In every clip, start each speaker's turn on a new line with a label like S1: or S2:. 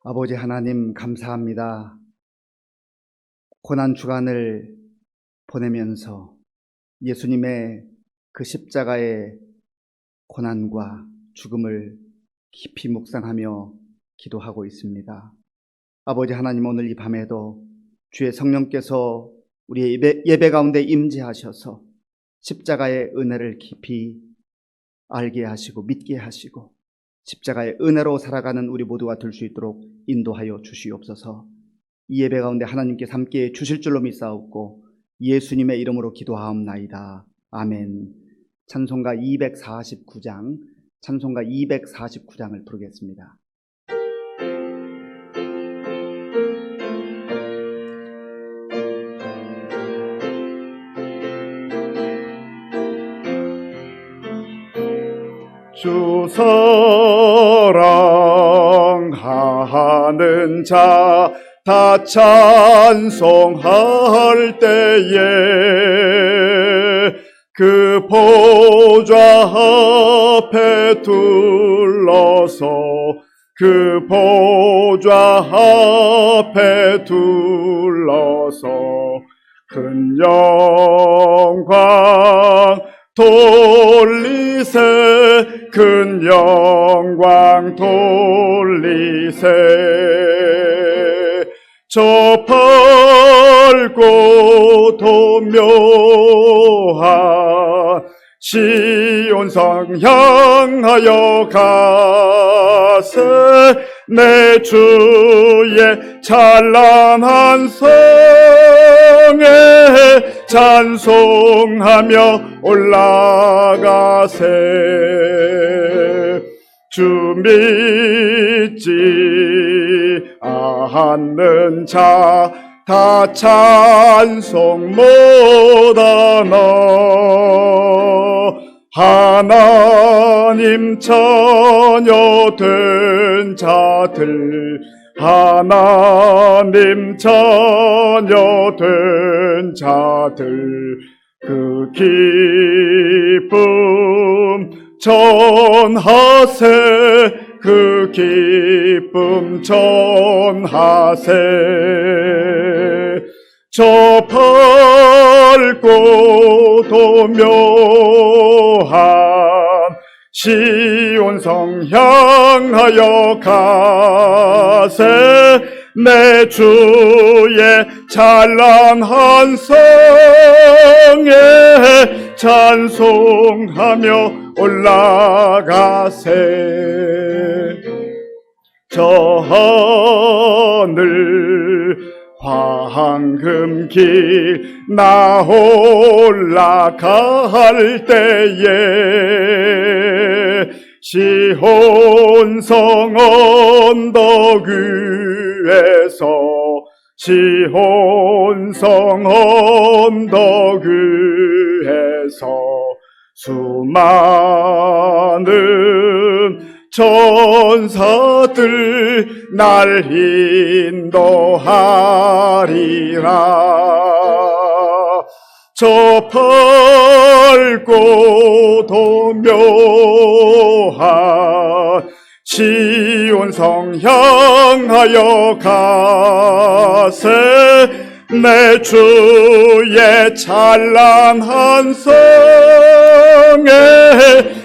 S1: 아버지 하나님 감사합니다. 고난 주간을 보내면서 예수님의 그 십자가의 고난과 죽음을 깊이 묵상하며 기도하고 있습니다. 아버지 하나님, 오늘 이 밤에도 주의 성령께서 우리의 예배 가운데 임재하셔서 십자가의 은혜를 깊이 알게 하시고 믿게 하시고 십자가의 은혜로 살아가는 우리 모두가 될 수 있도록 인도하여 주시옵소서. 이 예배 가운데 하나님께서 함께 주실 줄로 믿사옵고 예수님의 이름으로 기도하옵나이다. 아멘. 찬송가 249장을 부르겠습니다.
S2: 주 사랑하는 자 다 찬송할 때에 그 보좌 앞에 둘러서 그 보좌 앞에 둘러서 큰 영광 돌리세 큰 영광 돌리세 저 밝고 도묘한 시온성 향하여 가세 내 주의 찬란한 성에 찬송하며 올라가세 주 믿지 않는 자 다 찬송 못하나 하나님 자녀 된 자들 하나님 자녀 된 자들 그 기쁨 전하세 그 기쁨 전하세 저 밝고 도묘한 시온성 향하여 가세 내 주의 찬란한 성에 찬송하며 올라가세 저 하늘 황금길 나 올라갈 때에 시온성 언덕 위에서 시온성 언덕 위에서 수많은 천사들 날 인도하리라 저 밝고 도묘한 시온성 향하여 가세 내 주의 찬란한 성에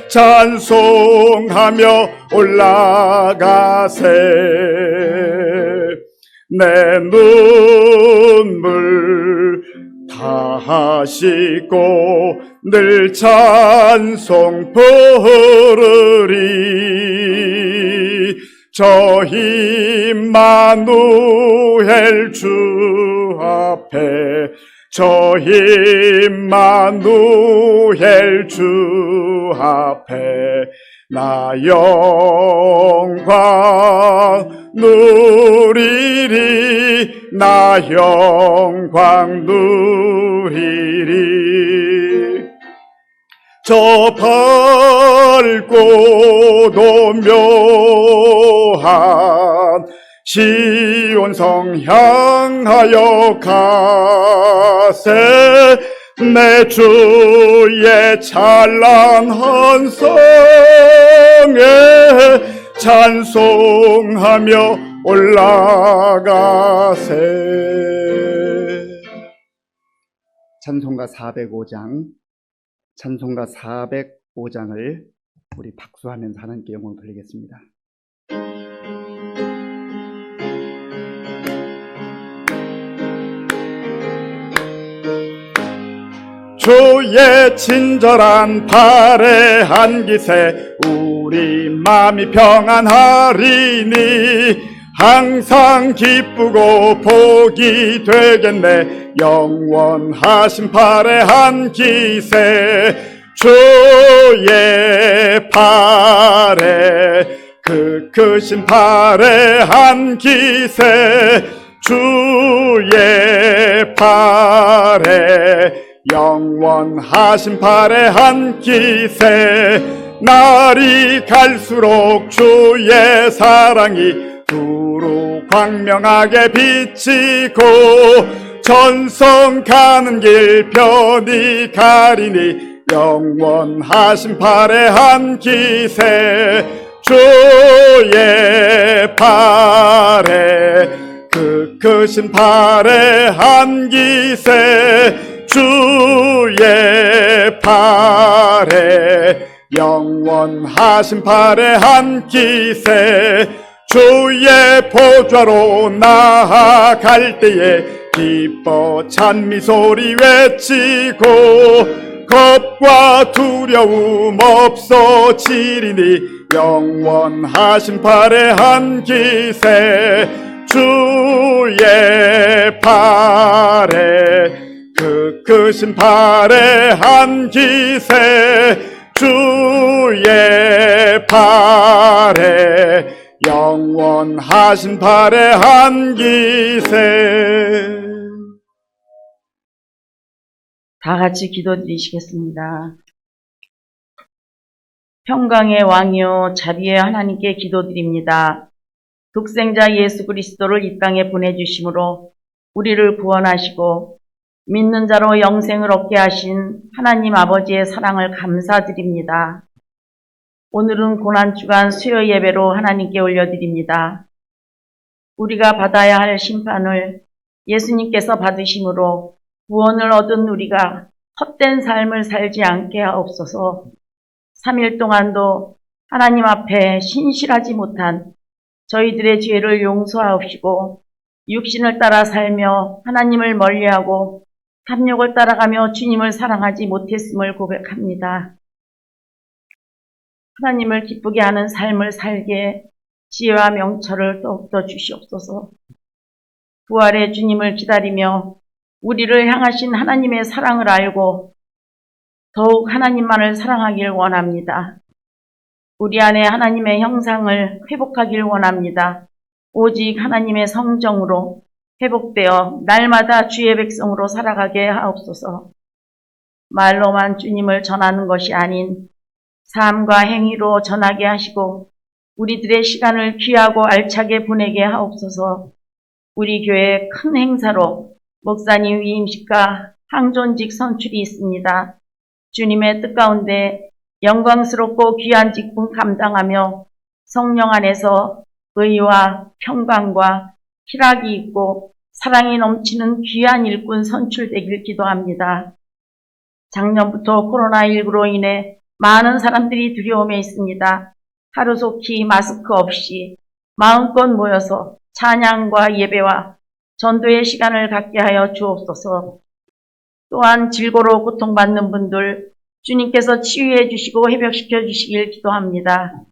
S2: 찬송하며 올라가세 내 눈물 다 씻고 늘 찬송 부르리 저 임마누엘 주 앞에 저 임마누엘 주 앞에 나 영광 누리리 나 영광 누리리 저 밝고 도묘한 시온성 향하여 가세 내 주의 찬란한 성에 찬송하며 올라가세.
S1: 찬송가 405장, 찬송가 405장을 우리 박수하면서 하나님께 영광 돌리겠습니다.
S2: 주의 친절한 발의 한기세 우리 맘이 평안하리니 항상 기쁘고 복이 되겠네. 영원하신 발의 한기세 주의 발에 그 크신 발의 한기세 주의 발에 영원하신 발의 한기세 날이 갈수록 주의 사랑이 두루 광명하게 비치고 전성 가는 길 편히 가리니 영원하신 발의 한기세 주의 발에 그 크신 발의 한기세 주의 발에 영원하신 발의 한기세 주의 보좌로 나아갈 때에 기뻐 찬미 소리 외치고 겁과 두려움 없어지리니 영원하신 발의 한기세 주의 발에 그 크신 발의 한기세 주의 발에 영원하신 발의 한기세.
S3: 다 같이 기도드리시겠습니다. 평강의 왕이요 자비의 하나님께 기도드립니다. 독생자 예수 그리스도를 이 땅에 보내주심으로 우리를 구원하시고 믿는 자로 영생을 얻게 하신 하나님 아버지의 사랑을 감사드립니다. 오늘은 고난주간 수요 예배로 하나님께 올려드립니다. 우리가 받아야 할 심판을 예수님께서 받으심으로 구원을 얻은 우리가 헛된 삶을 살지 않게 하옵소서. 3일 동안도 하나님 앞에 신실하지 못한 저희들의 죄를 용서하옵시고 육신을 따라 살며 하나님을 멀리하고 탐욕을 따라가며 주님을 사랑하지 못했음을 고백합니다. 하나님을 기쁘게 하는 삶을 살게 지혜와 명철을 더욱더 주시옵소서. 부활의 주님을 기다리며 우리를 향하신 하나님의 사랑을 알고 더욱 하나님만을 사랑하길 원합니다. 우리 안에 하나님의 형상을 회복하길 원합니다. 오직 하나님의 성정으로 회복되어 날마다 주의 백성으로 살아가게 하옵소서. 말로만 주님을 전하는 것이 아닌 삶과 행위로 전하게 하시고 우리들의 시간을 귀하고 알차게 보내게 하옵소서. 우리 교회의 큰 행사로 목사님 위임식과 항존직 선출이 있습니다. 주님의 뜻 가운데 영광스럽고 귀한 직분 감당하며 성령 안에서 의와 평강과 희락이 있고 사랑이 넘치는 귀한 일꾼 선출되길 기도합니다. 작년부터 코로나19로 인해 많은 사람들이 두려움에 있습니다. 하루속히 마스크 없이 마음껏 모여서 찬양과 예배와 전도의 시간을 갖게 하여 주옵소서. 또한 질고로 고통받는 분들 주님께서 치유해 주시고 회복시켜 주시길 기도합니다.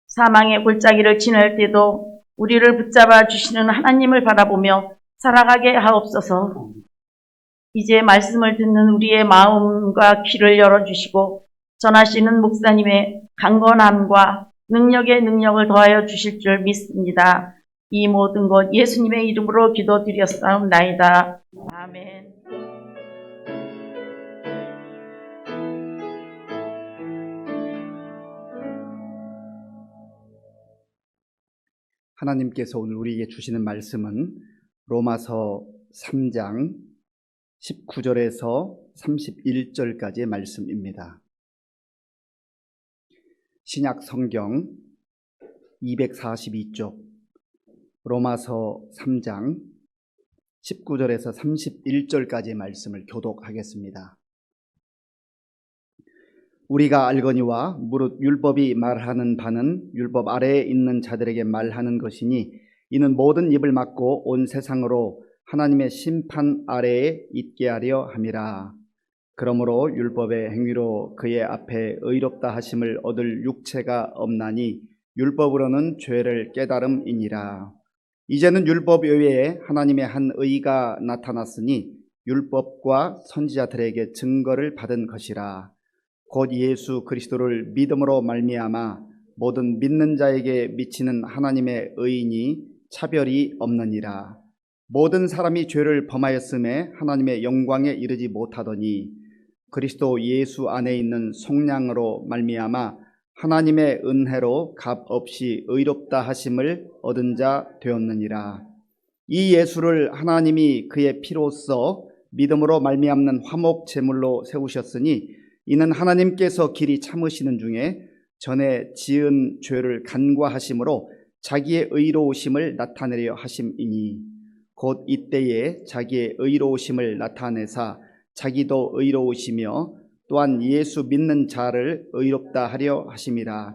S3: 사망의 골짜기를 지날 때도 우리를 붙잡아 주시는 하나님을 바라보며 살아가게 하옵소서. 이제 말씀을 듣는 우리의 마음과 귀를 열어주시고 전하시는 목사님의 강건함과 능력의 능력을 더하여 주실 줄 믿습니다. 이 모든 것 예수님의 이름으로 기도드렸사옵나이다. 아멘.
S1: 하나님께서 오늘 우리에게 주시는 말씀은 로마서 3장 19절에서 31절까지의 말씀입니다. 신약 성경 242쪽 로마서 3장 19절에서 31절까지의 말씀을 교독하겠습니다. 우리가 알거니와 무릇 율법이 말하는 바는 율법 아래에 있는 자들에게 말하는 것이니 이는 모든 입을 막고 온 세상으로 하나님의 심판 아래에 있게 하려 함이라. 그러므로 율법의 행위로 그의 앞에 의롭다 하심을 얻을 육체가 없나니 율법으로는 죄를 깨달음이니라. 이제는 율법 외에 하나님의 한 의가 나타났으니 율법과 선지자들에게 증거를 받은 것이라. 곧 예수 그리스도를 믿음으로 말미암아 모든 믿는 자에게 미치는 하나님의 의인이 차별이 없느니라. 모든 사람이 죄를 범하였음에 하나님의 영광에 이르지 못하더니 그리스도 예수 안에 있는 속량으로 말미암아 하나님의 은혜로 값없이 의롭다 하심을 얻은 자 되었느니라. 이 예수를 하나님이 그의 피로써 믿음으로 말미암는 화목 제물로 세우셨으니 이는 하나님께서 길이 참으시는 중에 전에 지은 죄를 간과하심으로 자기의 의로우심을 나타내려 하심이니 곧 이때에 자기의 의로우심을 나타내사 자기도 의로우시며 또한 예수 믿는 자를 의롭다 하려 하심이라.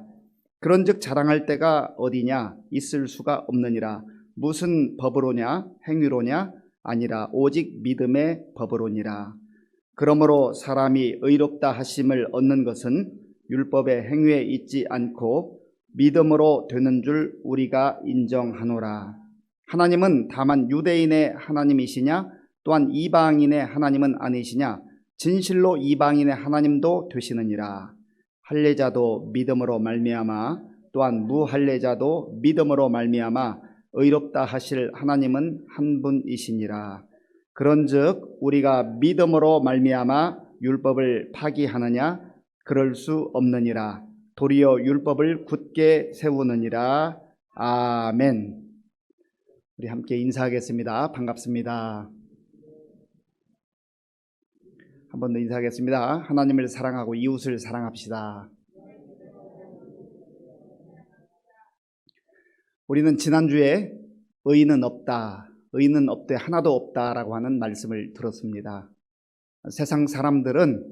S1: 그런즉 자랑할 때가 어디냐? 있을 수가 없느니라. 무슨 법으로냐? 행위로냐? 아니라 오직 믿음의 법으로니라. 그러므로 사람이 의롭다 하심을 얻는 것은 율법의 행위에 있지 않고 믿음으로 되는 줄 우리가 인정하노라. 하나님은 다만 유대인의 하나님이시냐? 또한 이방인의 하나님은 아니시냐? 진실로 이방인의 하나님도 되시느니라. 할례자도 믿음으로 말미암아 또한 무할례자도 믿음으로 말미암아 의롭다 하실 하나님은 한 분이시니라. 그런즉 우리가 믿음으로 말미암아 율법을 파기하느냐? 그럴 수 없느니라. 도리어 율법을 굳게 세우느니라. 아멘. 우리 함께 인사하겠습니다. 반갑습니다. 한 번 더 인사하겠습니다. 하나님을 사랑하고 이웃을 사랑합시다. 우리는 지난주에 의인은 없다, 의인은 없되 하나도 없다라고 하는 말씀을 들었습니다. 세상 사람들은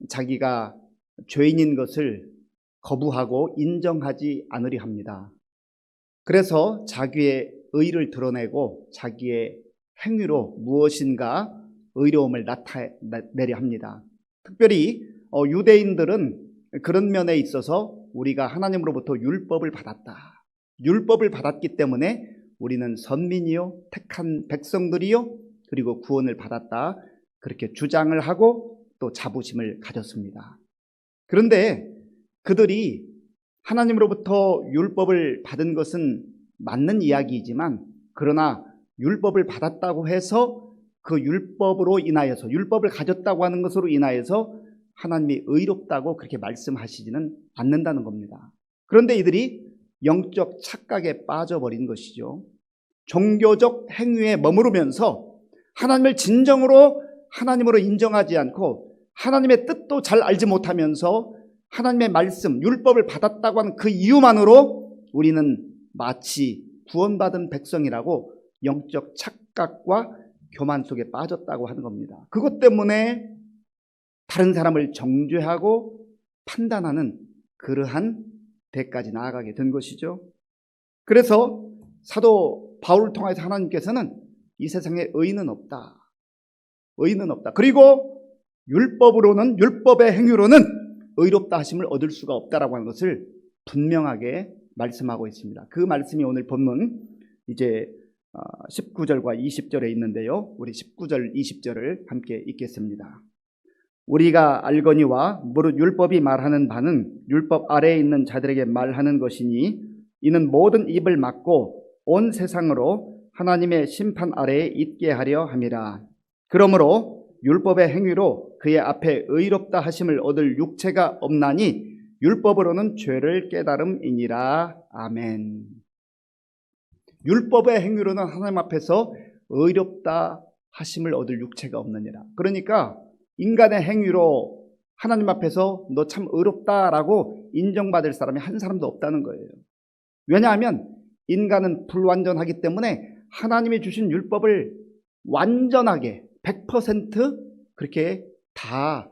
S1: 자기가 죄인인 것을 거부하고 인정하지 않으려 합니다. 그래서 자기의 의를 드러내고 자기의 행위로 무엇인가 의로움을 나타내려 합니다. 특별히 유대인들은 그런 면에 있어서 우리가 하나님으로부터 율법을 받았다. 율법을 받았기 때문에 우리는 선민이요 택한 백성들이요 그리고 구원을 받았다. 그렇게 주장을 하고 또 자부심을 가졌습니다. 그런데 그들이 하나님으로부터 율법을 받은 것은 맞는 이야기이지만 그러나 율법을 받았다고 해서 그 율법으로 인하여서 율법을 가졌다고 하는 것으로 인하여서 하나님이 의롭다고 그렇게 말씀하시지는 않는다는 겁니다. 그런데 이들이 영적 착각에 빠져버린 것이죠. 종교적 행위에 머무르면서 하나님을 진정으로 하나님으로 인정하지 않고 하나님의 뜻도 잘 알지 못하면서 하나님의 말씀, 율법을 받았다고 하는 그 이유만으로 우리는 마치 구원받은 백성이라고 영적 착각과 교만 속에 빠졌다고 하는 겁니다. 그것 때문에 다른 사람을 정죄하고 판단하는 그러한 데까지 나아가게 된 것이죠. 그래서 사도 바울을 통해서 하나님께서는 이 세상에 의인은 없다. 의인은 없다. 그리고 율법으로는 율법의 행위로는 의롭다 하심을 얻을 수가 없다라고 하는 것을 분명하게 말씀하고 있습니다. 그 말씀이 오늘 본문 이제 19절과 20절에 있는데요. 우리 19절, 20절을 함께 읽겠습니다. 우리가 알거니와 무릇 율법이 말하는 바는 율법 아래에 있는 자들에게 말하는 것이니 이는 모든 입을 막고 온 세상으로 하나님의 심판 아래에 있게 하려 함이라. 그러므로 율법의 행위로 그의 앞에 의롭다 하심을 얻을 육체가 없나니 율법으로는 죄를 깨달음이니라. 아멘. 율법의 행위로는 하나님 앞에서 의롭다 하심을 얻을 육체가 없느니라. 그러니까 인간의 행위로 하나님 앞에서 너 참 의롭다라고 인정받을 사람이 한 사람도 없다는 거예요. 왜냐하면 인간은 불완전하기 때문에 하나님이 주신 율법을 완전하게 100% 그렇게 다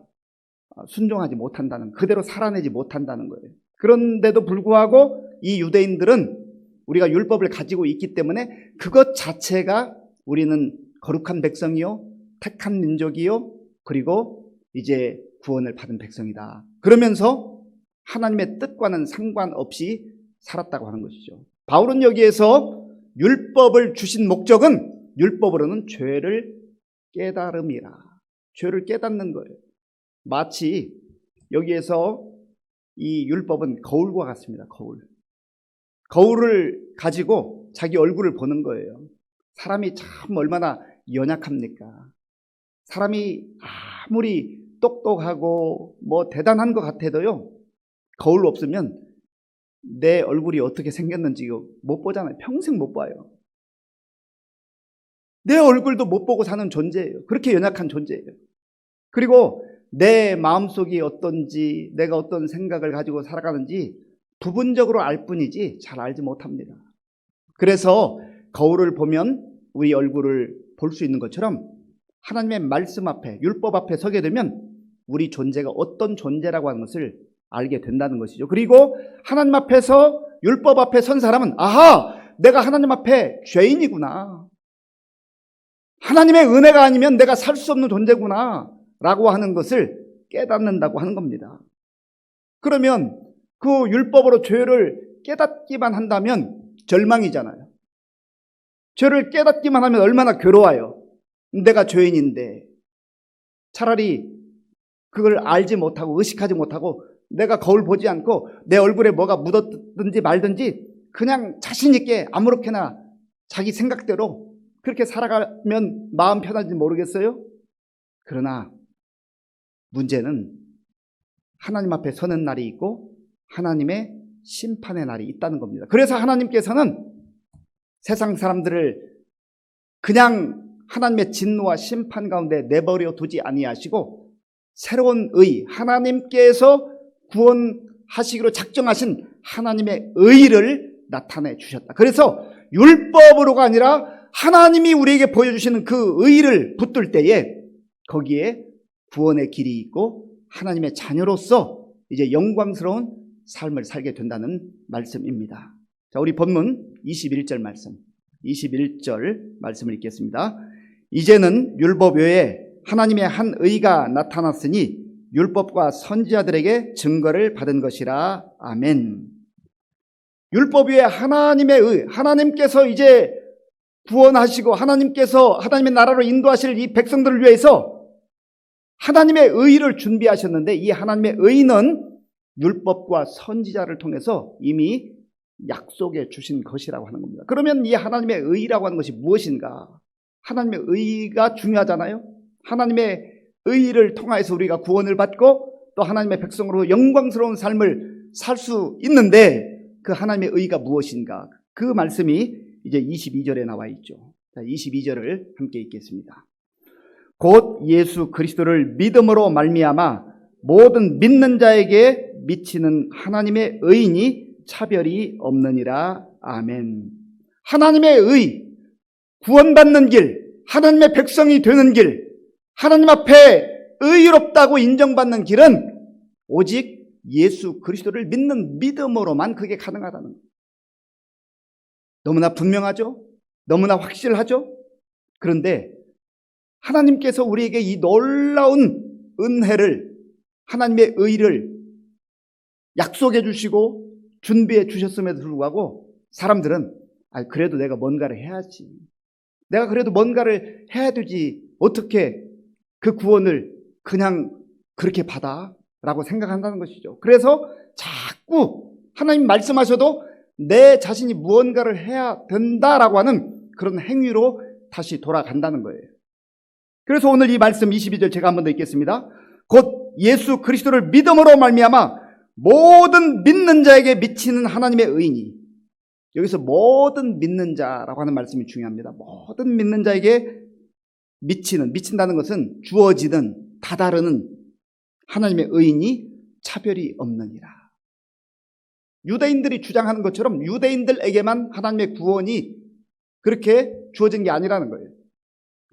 S1: 순종하지 못한다는, 그대로 살아내지 못한다는 거예요. 그런데도 불구하고 이 유대인들은 우리가 율법을 가지고 있기 때문에 그것 자체가 우리는 거룩한 백성이요, 택한 민족이요, 그리고 이제 구원을 받은 백성이다. 그러면서 하나님의 뜻과는 상관없이 살았다고 하는 것이죠. 바울은 여기에서 율법을 주신 목적은 율법으로는 죄를 깨달음이라. 죄를 깨닫는 거예요. 마치 여기에서 이 율법은 거울과 같습니다. 거울을 가지고 자기 얼굴을 보는 거예요. 사람이 참 얼마나 연약합니까? 사람이 아무리 똑똑하고 뭐 대단한 것 같아도요, 거울 없으면 내 얼굴이 어떻게 생겼는지 못 보잖아요. 평생 못 봐요. 내 얼굴도 못 보고 사는 존재예요. 그렇게 연약한 존재예요. 그리고 내 마음속이 어떤지, 내가 어떤 생각을 가지고 살아가는지 부분적으로 알 뿐이지 잘 알지 못합니다. 그래서 거울을 보면 우리 얼굴을 볼 수 있는 것처럼 하나님의 말씀 앞에, 율법 앞에 서게 되면 우리 존재가 어떤 존재라고 하는 것을 알게 된다는 것이죠. 그리고 하나님 앞에서, 율법 앞에 선 사람은 아하! 내가 하나님 앞에 죄인이구나. 하나님의 은혜가 아니면 내가 살 수 없는 존재구나 라고 하는 것을 깨닫는다고 하는 겁니다. 그러면 그 율법으로 죄를 깨닫기만 한다면 절망이잖아요. 죄를 깨닫기만 하면 얼마나 괴로워요. 내가 죄인인데. 차라리 그걸 알지 못하고 의식하지 못하고 내가 거울 보지 않고 내 얼굴에 뭐가 묻었든지 말든지 그냥 자신 있게 아무렇게나 자기 생각대로 그렇게 살아가면 마음 편한지 모르겠어요? 그러나 문제는 하나님 앞에 서는 날이 있고 하나님의 심판의 날이 있다는 겁니다. 그래서 하나님께서는 세상 사람들을 그냥 하나님의 진노와 심판 가운데 내버려 두지 아니하시고 새로운 의, 하나님께서 구원하시기로 작정하신 하나님의 의를 나타내 주셨다. 그래서 율법으로가 아니라 하나님이 우리에게 보여주시는 그 의를 붙들 때에 거기에 구원의 길이 있고 하나님의 자녀로서 이제 영광스러운 삶을 살게 된다는 말씀입니다. 자, 우리 본문 21절 말씀, 21절 말씀을 읽겠습니다. 이제는 율법 외에 하나님의 한 의가 나타났으니 율법과 선지자들에게 증거를 받은 것이라. 아멘. 율법 위에 하나님의 의, 하나님께서 이제 구원하시고 하나님께서 하나님의 나라로 인도하실 이 백성들을 위해서 하나님의 의를 준비하셨는데 이 하나님의 의는 율법과 선지자를 통해서 이미 약속해 주신 것이라고 하는 겁니다. 그러면 이 하나님의 의라고 하는 것이 무엇인가? 하나님의 의가 중요하잖아요. 하나님의 의를 통해서 우리가 구원을 받고 또 하나님의 백성으로 영광스러운 삶을 살 수 있는데 그 하나님의 의가 무엇인가? 그 말씀이 이제 22절에 나와 있죠. 자, 22절을 함께 읽겠습니다. 곧 예수 그리스도를 믿음으로 말미암아 모든 믿는 자에게 미치는 하나님의 의인이 차별이 없느니라. 아멘. 하나님의 의, 구원받는 길, 하나님의 백성이 되는 길, 하나님 앞에 의롭다고 인정받는 길은 오직 예수 그리스도를 믿는 믿음으로만 그게 가능하다는 거예요. 너무나 분명하죠? 너무나 확실하죠? 그런데 하나님께서 우리에게 이 놀라운 은혜를, 하나님의 의를 약속해 주시고 준비해 주셨음에도 불구하고 사람들은 그래도 내가 뭔가를 해야지. 내가 그래도 뭔가를 해야 되지. 어떻게 그 구원을 그냥 그렇게 받아? 라고 생각한다는 것이죠. 그래서 자꾸 하나님 말씀하셔도 내 자신이 무언가를 해야 된다라고 하는 그런 행위로 다시 돌아간다는 거예요. 그래서 오늘 이 말씀 22절 제가 한 번 더 읽겠습니다. 곧 예수 그리스도를 믿음으로 말미암아 모든 믿는 자에게 미치는 하나님의 의인이, 여기서 모든 믿는 자라고 하는 말씀이 중요합니다. 모든 믿는 자에게 미친다는 것은 주어지는, 다다르는 하나님의 의인이 차별이 없느니라. 유대인들이 주장하는 것처럼 유대인들에게만 하나님의 구원이 그렇게 주어진 게 아니라는 거예요.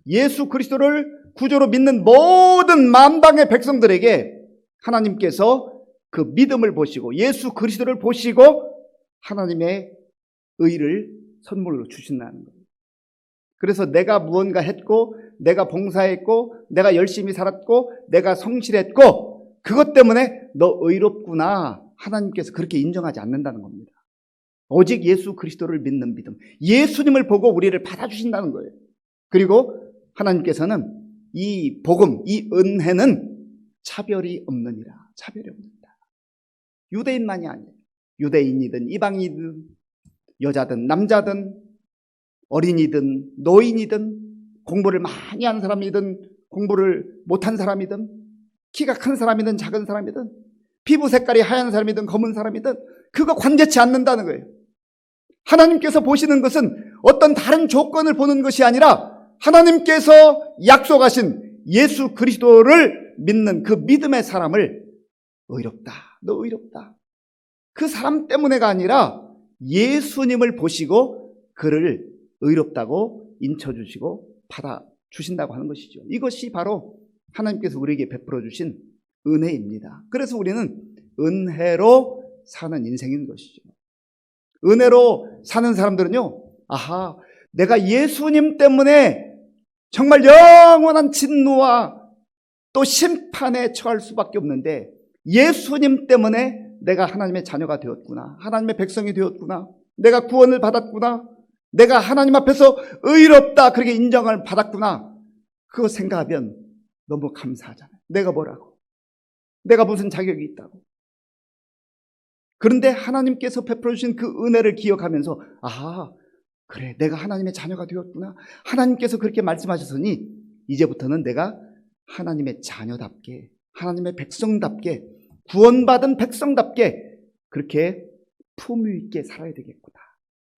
S1: 예수 그리스도를 구조로 믿는 모든 만방의 백성들에게 하나님께서 그 믿음을 보시고 예수 그리스도를 보시고 하나님의 의를 선물로 주신다는 거예요. 그래서 내가 무언가 했고, 내가 봉사했고, 내가 열심히 살았고, 내가 성실했고, 그것 때문에 너 의롭구나, 하나님께서 그렇게 인정하지 않는다는 겁니다. 오직 예수 그리스도를 믿는 믿음, 예수님을 보고 우리를 받아주신다는 거예요. 그리고 하나님께서는 이 복음, 이 은혜는 차별이 없느니라. 차별이 없는다. 유대인만이 아니에요. 유대인이든 이방인이든 여자든 남자든 어린이든 노인이든 공부를 많이 하는 사람이든 공부를 못한 사람이든 키가 큰 사람이든 작은 사람이든 피부 색깔이 하얀 사람이든 검은 사람이든 그거 관계치 않는다는 거예요. 하나님께서 보시는 것은 어떤 다른 조건을 보는 것이 아니라 하나님께서 약속하신 예수 그리스도를 믿는 그 믿음의 사람을 의롭다, 너 의롭다. 그 사람 때문에가 아니라 예수님을 보시고 그를 의롭다고 인쳐주시고 받아주신다고 하는 것이죠. 이것이 바로 하나님께서 우리에게 베풀어 주신 은혜입니다. 그래서 우리는 은혜로 사는 인생인 것이죠. 은혜로 사는 사람들은요, 아하, 내가 예수님 때문에 정말 영원한 진노와 또 심판에 처할 수밖에 없는데 예수님 때문에 내가 하나님의 자녀가 되었구나, 하나님의 백성이 되었구나, 내가 구원을 받았구나, 내가 하나님 앞에서 의롭다 그렇게 인정을 받았구나, 그거 생각하면 너무 감사하잖아요. 내가 뭐라고, 내가 무슨 자격이 있다고. 그런데 하나님께서 베풀어 주신 그 은혜를 기억하면서 아하, 그래, 내가 하나님의 자녀가 되었구나, 하나님께서 그렇게 말씀하셨으니 이제부터는 내가 하나님의 자녀답게, 하나님의 백성답게, 구원받은 백성답게 그렇게 품위 있게 살아야 되겠구나,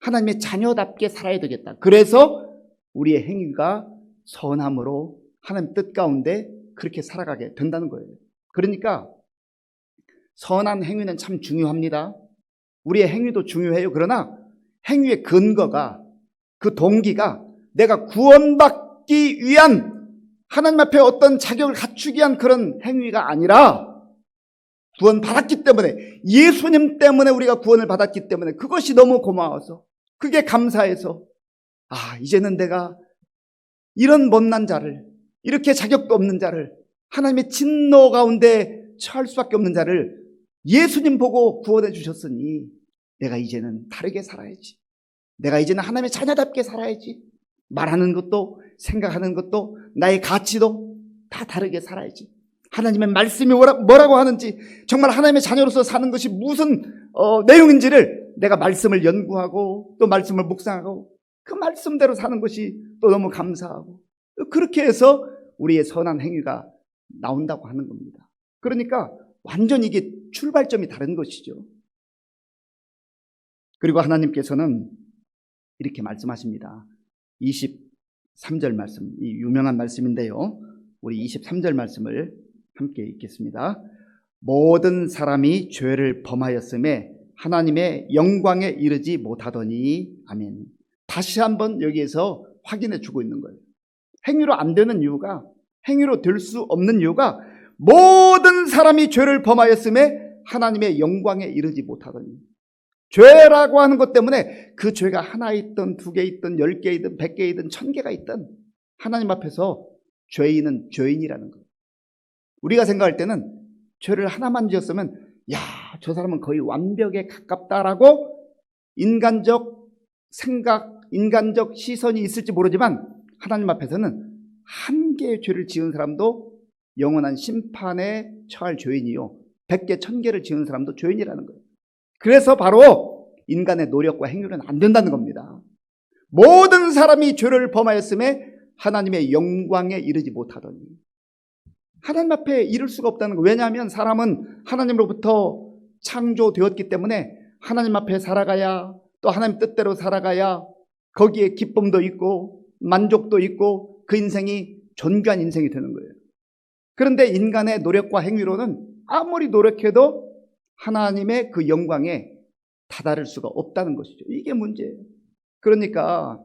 S1: 하나님의 자녀답게 살아야 되겠다. 그래서 우리의 행위가 선함으로 하나님 뜻 가운데 그렇게 살아가게 된다는 거예요. 그러니까 선한 행위는 참 중요합니다. 우리의 행위도 중요해요. 그러나 행위의 근거가, 그 동기가 내가 구원받기 위한, 하나님 앞에 어떤 자격을 갖추기 위한 그런 행위가 아니라 구원받았기 때문에, 예수님 때문에 우리가 구원을 받았기 때문에 그것이 너무 고마워서, 그게 감사해서, 아, 이제는 내가 이런 못난 자를, 이렇게 자격도 없는 자를, 하나님의 진노 가운데 처할 수밖에 없는 자를 예수님 보고 구원해 주셨으니 내가 이제는 다르게 살아야지, 내가 이제는 하나님의 자녀답게 살아야지, 말하는 것도 생각하는 것도 나의 가치도 다 다르게 살아야지, 하나님의 말씀이 뭐라고 하는지, 정말 하나님의 자녀로서 사는 것이 무슨 내용인지를 내가 말씀을 연구하고 또 말씀을 묵상하고 그 말씀대로 사는 것이 또 너무 감사하고, 그렇게 해서 우리의 선한 행위가 나온다고 하는 겁니다. 그러니까 완전히 이게 출발점이 다른 것이죠. 그리고 하나님께서는 이렇게 말씀하십니다. 23절 말씀, 이 유명한 말씀인데요, 우리 23절 말씀을 함께 읽겠습니다. 모든 사람이 죄를 범하였음에 하나님의 영광에 이르지 못하더니. 아멘. 다시 한번 여기에서 확인해 주고 있는 거예요. 행위로 안 되는 이유가, 행위로 될 수 없는 이유가 모든 사람이 죄를 범하였음에 하나님의 영광에 이르지 못하더니. 죄라고 하는 것 때문에 그 죄가 하나 있든 두 개 있든 10개이든 100개이든 1000개가 있든 하나님 앞에서 죄인은 죄인이라는 거예요. 우리가 생각할 때는 죄를 하나만 지었으면 야, 저 사람은 거의 완벽에 가깝다라고 인간적 생각, 인간적 시선이 있을지 모르지만 하나님 앞에서는 한 개의 죄를 지은 사람도 영원한 심판에 처할 죄인이요, 100개, 1000개를 지은 사람도 죄인이라는 거예요. 그래서 바로 인간의 노력과 행위로는 안 된다는 겁니다. 모든 사람이 죄를 범하였음에 하나님의 영광에 이르지 못하더니. 하나님 앞에 이를 수가 없다는 거예요. 왜냐하면 사람은 하나님으로부터 창조되었기 때문에 하나님 앞에 살아가야, 또 하나님 뜻대로 살아가야 거기에 기쁨도 있고 만족도 있고 그 인생이 존귀한 인생이 되는 거예요. 그런데 인간의 노력과 행위로는 아무리 노력해도 하나님의 그 영광에 다다를 수가 없다는 것이죠. 이게 문제예요. 그러니까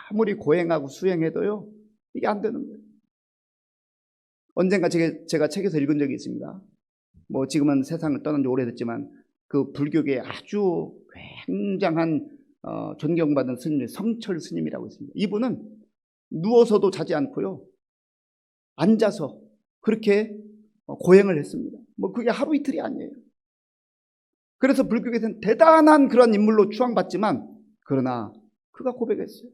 S1: 아무리 고행하고 수행해도요, 이게 안 되는 거예요. 언젠가 제가 책에서 읽은 적이 있습니다. 뭐 지금은 세상을 떠난 지 오래됐지만 그 불교계의 아주 굉장한 존경받은 스님, 성철 스님이라고 있습니다. 이분은 누워서도 자지 않고요, 앉아서 그렇게 고행을 했습니다. 뭐 그게 하루 이틀이 아니에요. 그래서 불교계에서는 대단한 그런 인물로 추앙받지만, 그러나 그가 고백했어요.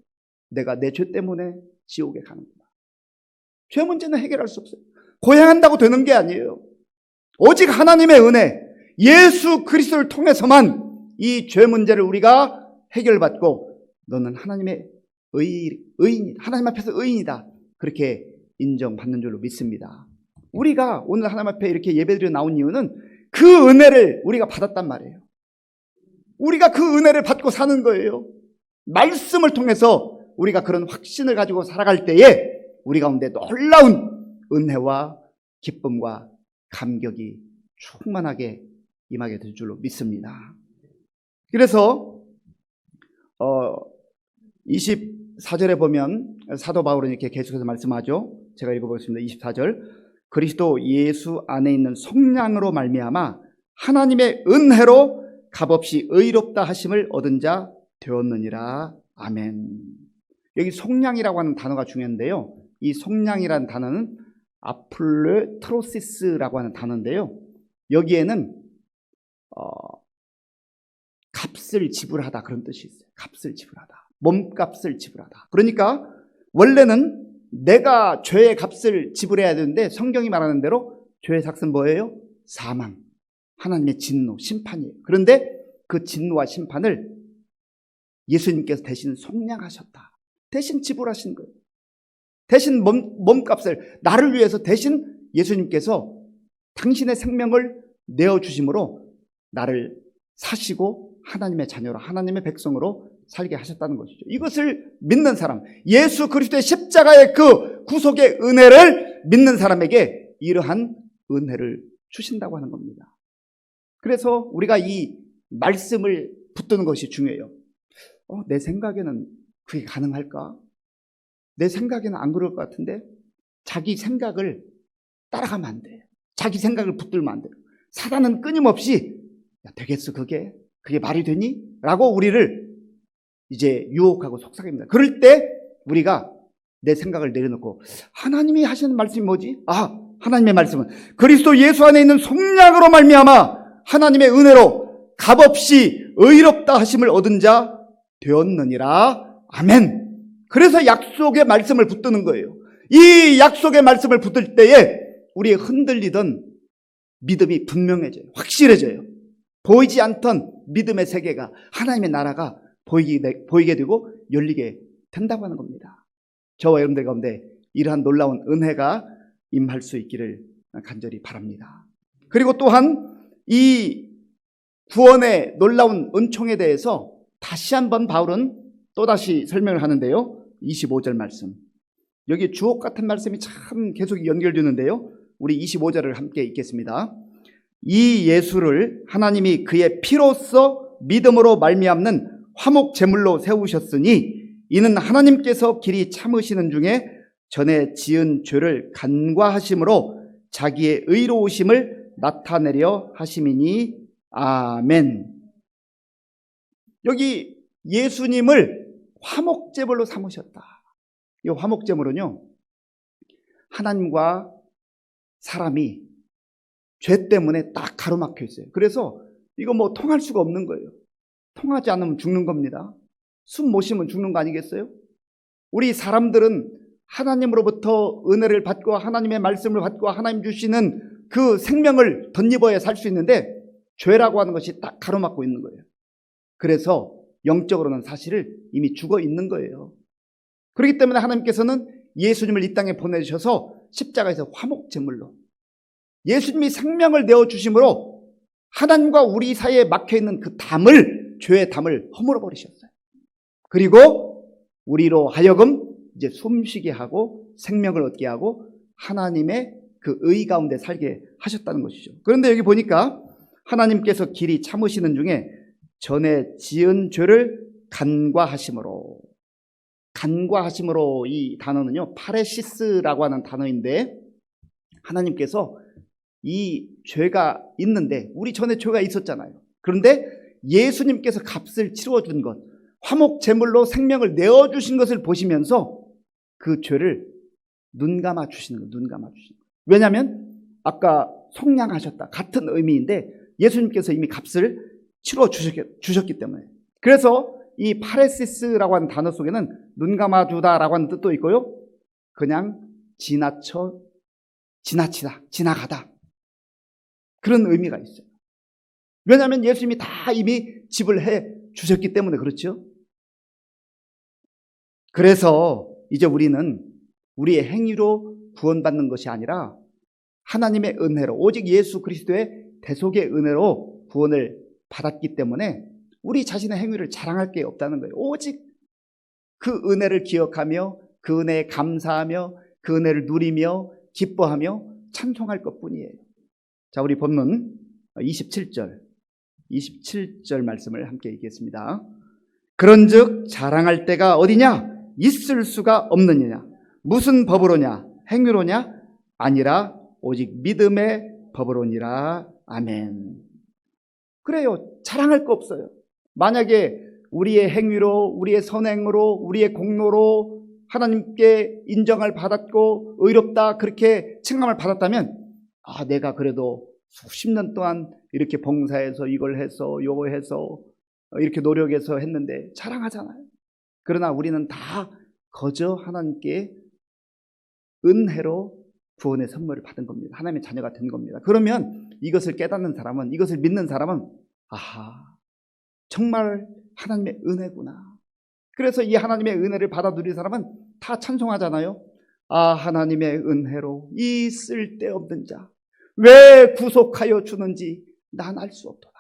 S1: 내가 내 죄 때문에 지옥에 가는구나. 죄 문제는 해결할 수 없어요. 고행한다고 되는 게 아니에요. 오직 하나님의 은혜, 예수 그리스도를 통해서만 이 죄 문제를 우리가 해결받고, 너는 하나님의 의인, 하나님 앞에서 의인이다, 그렇게 인정받는 줄로 믿습니다. 우리가 오늘 하나님 앞에 이렇게 예배드려 나온 이유는 그 은혜를 우리가 받았단 말이에요. 우리가 그 은혜를 받고 사는 거예요. 말씀을 통해서 우리가 그런 확신을 가지고 살아갈 때에 우리 가운데 놀라운 은혜와 기쁨과 감격이 충만하게 임하게 될 줄로 믿습니다. 그래서 24절에 보면 사도 바울은 이렇게 계속해서 말씀하죠. 제가 읽어보겠습니다. 24절. 그리스도 예수 안에 있는 속량으로 말미암아 하나님의 은혜로 값없이 의롭다 하심을 얻은 자 되었느니라. 아멘. 여기 속량이라고 하는 단어가 중요한데요, 이 속량이라는 단어는 아플레트로시스라고 하는 단어인데요, 여기에는 값을 지불하다, 그런 뜻이 있어요. 값을 지불하다, 몸값을 지불하다. 그러니까 원래는 내가 죄의 값을 지불해야 되는데, 성경이 말하는 대로 죄의 삭은 뭐예요? 사망, 하나님의 진노, 심판이에요. 그런데 그 진노와 심판을 예수님께서 대신 속량하셨다. 대신 지불하신 거예요. 대신 몸값을 나를 위해서 대신 예수님께서 당신의 생명을 내어주심으로 나를 사시고 하나님의 자녀로, 하나님의 백성으로 살게 하셨다는 것이죠. 이것을 믿는 사람, 예수 그리스도의 십자가의 그 구속의 은혜를 믿는 사람에게 이러한 은혜를 주신다고 하는 겁니다. 그래서 우리가 이 말씀을 붙드는 것이 중요해요. 내 생각에는 그게 가능할까? 내 생각에는 안 그럴 것 같은데, 자기 생각을 따라가면 안 돼요. 자기 생각을 붙들면 안 돼요. 사단은 끊임없이 야, 되겠어 그게 말이 되니? 라고 우리를 이제 유혹하고 속삭입니다. 그럴 때 우리가 내 생각을 내려놓고 하나님이 하시는 말씀이 뭐지? 하나님의 말씀은 그리스도 예수 안에 있는 속량으로 말미암아 하나님의 은혜로 값없이 의롭다 하심을 얻은 자 되었느니라. 아멘. 그래서 약속의 말씀을 붙드는 거예요. 이 약속의 말씀을 붙들 때에 우리의 흔들리던 믿음이 분명해져요. 확실해져요. 보이지 않던 믿음의 세계가, 하나님의 나라가 보이게 되고 열리게 된다고 하는 겁니다. 저와 여러분들 가운데 이러한 놀라운 은혜가 임할 수 있기를 간절히 바랍니다. 그리고 또한 이 구원의 놀라운 은총에 대해서 다시 한번 바울은 또다시 설명을 하는데요. 25절 말씀. 여기 주옥 같은 말씀이 참 계속 연결되는데요. 우리 25절을 함께 읽겠습니다. 이 예수를 하나님이 그의 피로써 믿음으로 말미암는 화목 제물로 세우셨으니 이는 하나님께서 길이 참으시는 중에 전에 지은 죄를 간과하심으로 자기의 의로우심을 나타내려 하심이니. 아멘. 여기 예수님을 화목제물로 삼으셨다. 이 화목제물은요, 하나님과 사람이 죄 때문에 딱 가로막혀 있어요. 그래서 이거 뭐 통할 수가 없는 거예요. 통하지 않으면 죽는 겁니다. 숨 못 쉬면 죽는 거 아니겠어요? 우리 사람들은 하나님으로부터 은혜를 받고 하나님의 말씀을 받고 하나님 주시는 그 생명을 덧입어야 살 수 있는데, 죄라고 하는 것이 딱 가로막고 있는 거예요. 그래서 영적으로는 사실을 이미 죽어 있는 거예요. 그렇기 때문에 하나님께서는 예수님을 이 땅에 보내주셔서 십자가에서 화목제물로 예수님이 생명을 내어주심으로 하나님과 우리 사이에 막혀있는 그 담을, 죄의 담을 허물어 버리셨어요. 그리고 우리로 하여금 이제 숨쉬게 하고 생명을 얻게 하고 하나님의 그 의 가운데 살게 하셨다는 것이죠. 그런데 여기 보니까 하나님께서 길이 참으시는 중에 전에 지은 죄를 간과하심으로. 간과하심으로, 이 단어는요 파레시스라고 하는 단어인데, 하나님께서 이 죄가 있는데, 우리 전에 죄가 있었잖아요. 그런데 예수님께서 값을 치루어준 것, 화목 제물로 생명을 내어주신 것을 보시면서 그 죄를 눈 감아 주시는 거예요. 눈 감아 주시는 거예요. 왜냐하면 아까 속량하셨다 같은 의미인데, 예수님께서 이미 값을 치루어 주셨기 때문에. 그래서 이 파레시스라고 하는 단어 속에는 눈 감아주다라고 하는 뜻도 있고요, 그냥 지나치다, 지나가다, 그런 의미가 있어요. 왜냐하면 예수님이 다 이미 지불해 주셨기 때문에 그렇죠. 그래서 이제 우리는 우리의 행위로 구원받는 것이 아니라 하나님의 은혜로, 오직 예수 그리스도의 대속의 은혜로 구원을 받았기 때문에 우리 자신의 행위를 자랑할 게 없다는 거예요. 오직 그 은혜를 기억하며 그 은혜에 감사하며 그 은혜를 누리며 기뻐하며 찬송할 것뿐이에요. 자, 우리 본문 27절 말씀을 함께 읽겠습니다. 그런즉 자랑할 때가 어디냐? 있을 수가 없느냐? 무슨 법으로냐? 행위로냐? 아니라 오직 믿음의 법으로니라. 아멘. 그래요. 자랑할 거 없어요. 만약에 우리의 행위로, 우리의 선행으로, 우리의 공로로 하나님께 인정을 받았고 의롭다 그렇게 칭함을 받았다면, 내가 그래도 수십 년 동안 이렇게 봉사해서 이걸 해서 요거 해서 이렇게 노력해서 했는데 자랑하잖아요. 그러나 우리는 다 거저 하나님께 은혜로 구원의 선물을 받은 겁니다. 하나님의 자녀가 된 겁니다. 그러면 이것을 깨닫는 사람은, 이것을 믿는 사람은, 정말 하나님의 은혜구나. 그래서 이 하나님의 은혜를 받아 누린 사람은 다 찬송하잖아요. 하나님의 은혜로 이 쓸데없는 자 왜 구속하여 주는지 난 알 수 없도다.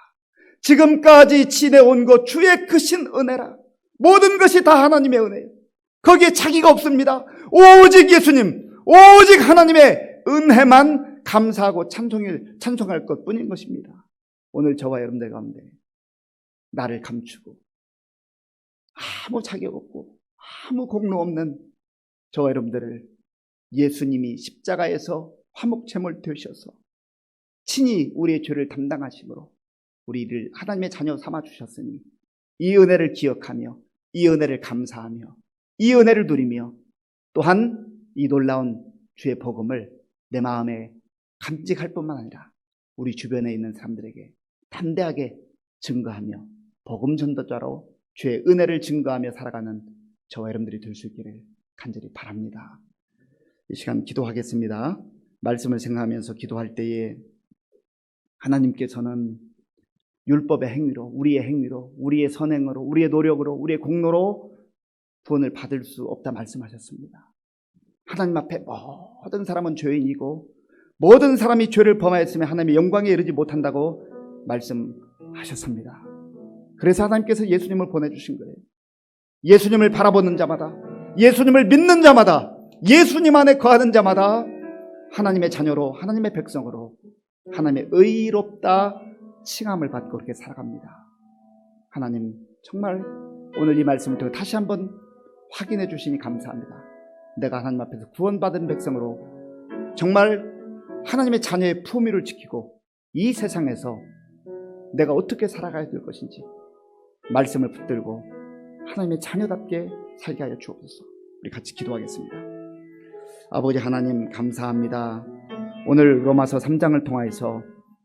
S1: 지금까지 지내온 것 주의 크신 은혜라. 모든 것이 다 하나님의 은혜예요. 거기에 자기가 없습니다. 오직 예수님, 오직 하나님의 은혜만 감사하고 찬송할 것뿐인 것입니다. 오늘 저와 여러분들 가운데 나를 감추고 아무 자격 없고 아무 공로 없는 저와 여러분들을 예수님이 십자가에서 화목제물 되셔서 친히 우리의 죄를 담당하심으로 우리를 하나님의 자녀 삼아 주셨으니, 이 은혜를 기억하며 이 은혜를 감사하며 이 은혜를 누리며, 또한 이 놀라운 주의 복음을 내 마음에 간직할 뿐만 아니라 우리 주변에 있는 사람들에게 담대하게 증거하며 복음 전도자로 주의 은혜를 증거하며 살아가는 저와 여러분들이 될 수 있기를 간절히 바랍니다. 이 시간 기도하겠습니다. 말씀을 생각하면서 기도할 때에 하나님께서는 율법의 행위로, 우리의 행위로, 우리의 선행으로, 우리의 노력으로, 우리의 공로로 구원을 받을 수 없다 말씀하셨습니다. 하나님 앞에 모든 사람은 죄인이고 모든 사람이 죄를 범하였으면 하나님의 영광에 이르지 못한다고 말씀하셨습니다. 그래서 하나님께서 예수님을 보내주신 거예요. 예수님을 바라보는 자마다, 예수님을 믿는 자마다, 예수님 안에 거하는 자마다 하나님의 자녀로, 하나님의 백성으로, 하나님의 의롭다 칭함을 받고 그렇게 살아갑니다. 하나님, 정말 오늘 이 말씀을 통해 다시 한번 확인해 주시니 감사합니다. 내가 하나님 앞에서 구원받은 백성으로 정말 하나님의 자녀의 품위를 지키고 이 세상에서 내가 어떻게 살아가야 될 것인지 말씀을 붙들고 하나님의 자녀답게 살게 하여 주옵소서. 우리 같이 기도하겠습니다. 아버지 하나님, 감사합니다. 오늘 로마서 3장을 통하여서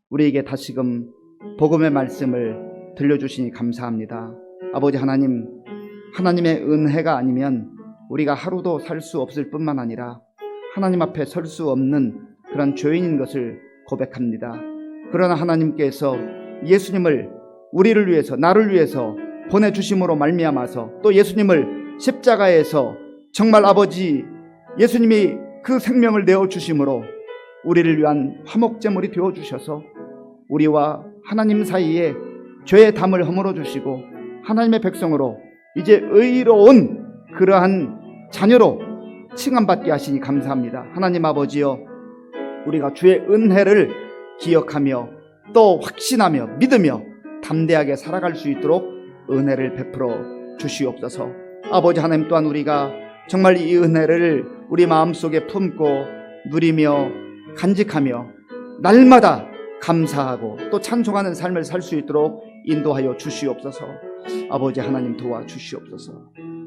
S1: 우리에게 다시금 복음의 말씀을 들려주시니 감사합니다. 아버지 하나님, 하나님의 은혜가 아니면 우리가 하루도 살 수 없을 뿐만 아니라 하나님 앞에 설 수 없는 그런 죄인인 것을 고백합니다. 그러나 하나님께서 예수님을 우리를 위해서, 나를 위해서 보내주심으로 말미암아서, 또 예수님을 십자가에서 정말 아버지 예수님이 그 생명을 내어주심으로 우리를 위한 화목제물이 되어주셔서 우리와 하나님 사이에 죄의 담을 허물어 주시고 하나님의 백성으로 이제 의로운 그러한 자녀로 칭함받게 하시니 감사합니다. 하나님 아버지여, 우리가 주의 은혜를 기억하며 또 확신하며 믿으며 담대하게 살아갈 수 있도록 은혜를 베풀어 주시옵소서. 아버지 하나님, 또한 우리가 정말 이 은혜를 우리 마음속에 품고 누리며 간직하며 날마다 감사하고 또 찬송하는 삶을 살 수 있도록 인도하여 주시옵소서. 아버지 하나님, 도와 주시옵소서.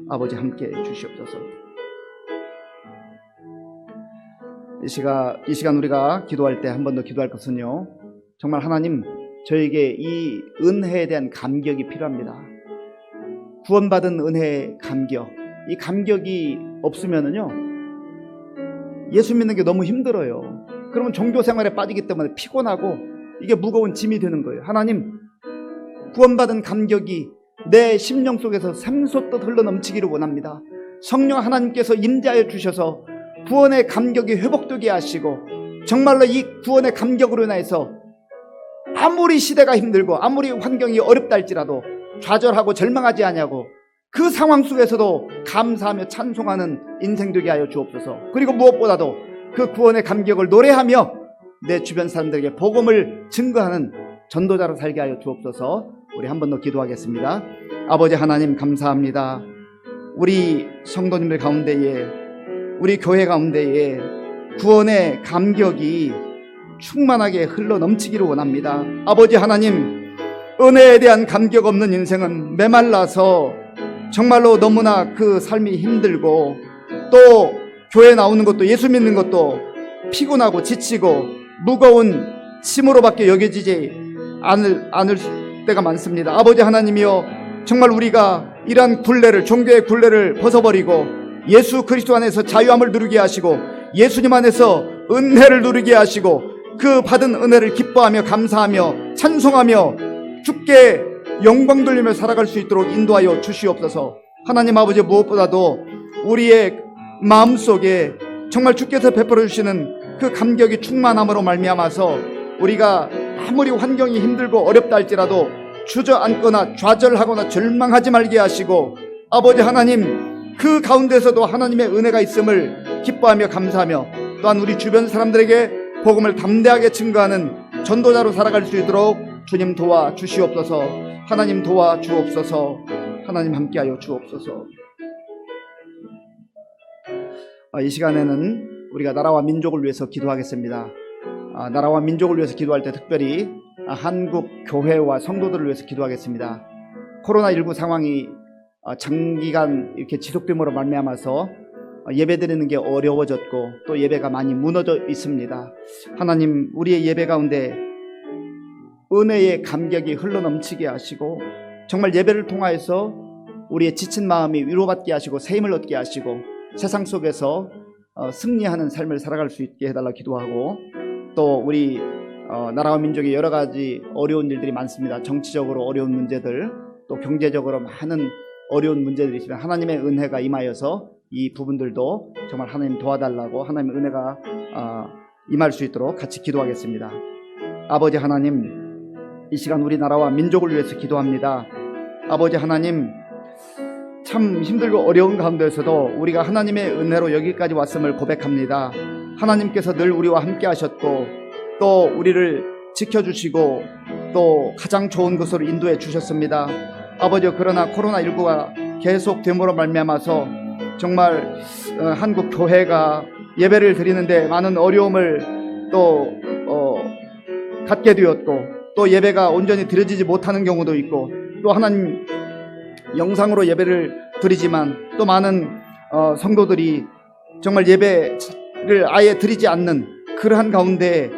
S1: 아버지 함께 주시옵소서. 이 시간 우리가 기도할 때 한 번 더 기도할 것은요, 정말 하나님, 저에게 이 은혜에 대한 감격이 필요합니다. 구원받은 은혜의 감격, 이 감격이 없으면은요, 예수 믿는 게 너무 힘들어요. 그러면 종교 생활에 빠지기 때문에 피곤하고 이게 무거운 짐이 되는 거예요. 하나님, 구원받은 감격이 내 심령 속에서 샘솟듯 흘러넘치기를 원합니다. 성령 하나님께서 임재하여 주셔서 구원의 감격이 회복되게 하시고, 정말로 이 구원의 감격으로 인해서 아무리 시대가 힘들고 아무리 환경이 어렵다 할지라도 좌절하고 절망하지 아니하고 그 상황 속에서도 감사하며 찬송하는 인생 되게 하여 주옵소서. 그리고 무엇보다도 그 구원의 감격을 노래하며 내 주변 사람들에게 복음을 증거하는 전도자로 살게 하여 주옵소서. 우리 한 번 더 기도하겠습니다. 아버지 하나님, 감사합니다. 우리 성도님들 가운데에, 우리 교회 가운데에 구원의 감격이 충만하게 흘러 넘치기를 원합니다. 아버지 하나님, 은혜에 대한 감격 없는 인생은 메말라서 정말로 너무나 그 삶이 힘들고, 또 교회 나오는 것도, 예수 믿는 것도 피곤하고 지치고 무거운 짐으로밖에 여겨지지 않을 때가 많습니다. 아버지 하나님이여, 정말 우리가 이러한 굴레를, 종교의 굴레를 벗어버리고 예수 그리스도 안에서 자유함을 누리게 하시고 예수님 안에서 은혜를 누리게 하시고 그 받은 은혜를 기뻐하며 감사하며 찬송하며 주께 영광 돌리며 살아갈 수 있도록 인도하여 주시옵소서. 하나님 아버지, 무엇보다도 우리의 마음속에 정말 주께서 베풀어 주시는 그 감격이 충만함으로 말미암아서 우리가 아무리 환경이 힘들고 어렵다 할지라도 주저앉거나 좌절하거나 절망하지 말게 하시고, 아버지 하나님, 그 가운데서도 하나님의 은혜가 있음을 기뻐하며 감사하며 또한 우리 주변 사람들에게 복음을 담대하게 증거하는 전도자로 살아갈 수 있도록 주님 도와 주시옵소서. 하나님 도와 주옵소서. 하나님 함께하여 주옵소서. 이 시간에는 우리가 나라와 민족을 위해서 기도하겠습니다. 나라와 민족을 위해서 기도할 때 특별히 한국 교회와 성도들을 위해서 기도하겠습니다. 코로나19 상황이 장기간 이렇게 지속됨으로 말미암아서 예배드리는 게 어려워졌고 또 예배가 많이 무너져 있습니다. 하나님, 우리의 예배 가운데 은혜의 감격이 흘러넘치게 하시고 정말 예배를 통하여서 우리의 지친 마음이 위로받게 하시고 새 힘을 얻게 하시고 세상 속에서 승리하는 삶을 살아갈 수 있게 해달라 기도하고, 또 우리 나라와 민족의 여러 가지 어려운 일들이 많습니다. 정치적으로 어려운 문제들, 또 경제적으로 많은 어려운 문제들이 있으면 하나님의 은혜가 임하여서 이 부분들도 정말 하나님 도와달라고, 하나님의 은혜가 임할 수 있도록 같이 기도하겠습니다. 아버지 하나님, 이 시간 우리 나라와 민족을 위해서 기도합니다. 아버지 하나님, 참 힘들고 어려운 가운데서도 우리가 하나님의 은혜로 여기까지 왔음을 고백합니다. 하나님께서 늘 우리와 함께 하셨고 또 우리를 지켜주시고 또 가장 좋은 곳으로 인도해 주셨습니다. 아버지, 그러나 코로나19가 계속됨으로 말미암아서 정말 한국 교회가 예배를 드리는데 많은 어려움을 또 갖게 되었고, 또 예배가 온전히 드려지지 못하는 경우도 있고, 또 하나님 영상으로 예배를 드리지만 또 많은 성도들이 정말 예배를 아예 드리지 않는 그러한 가운데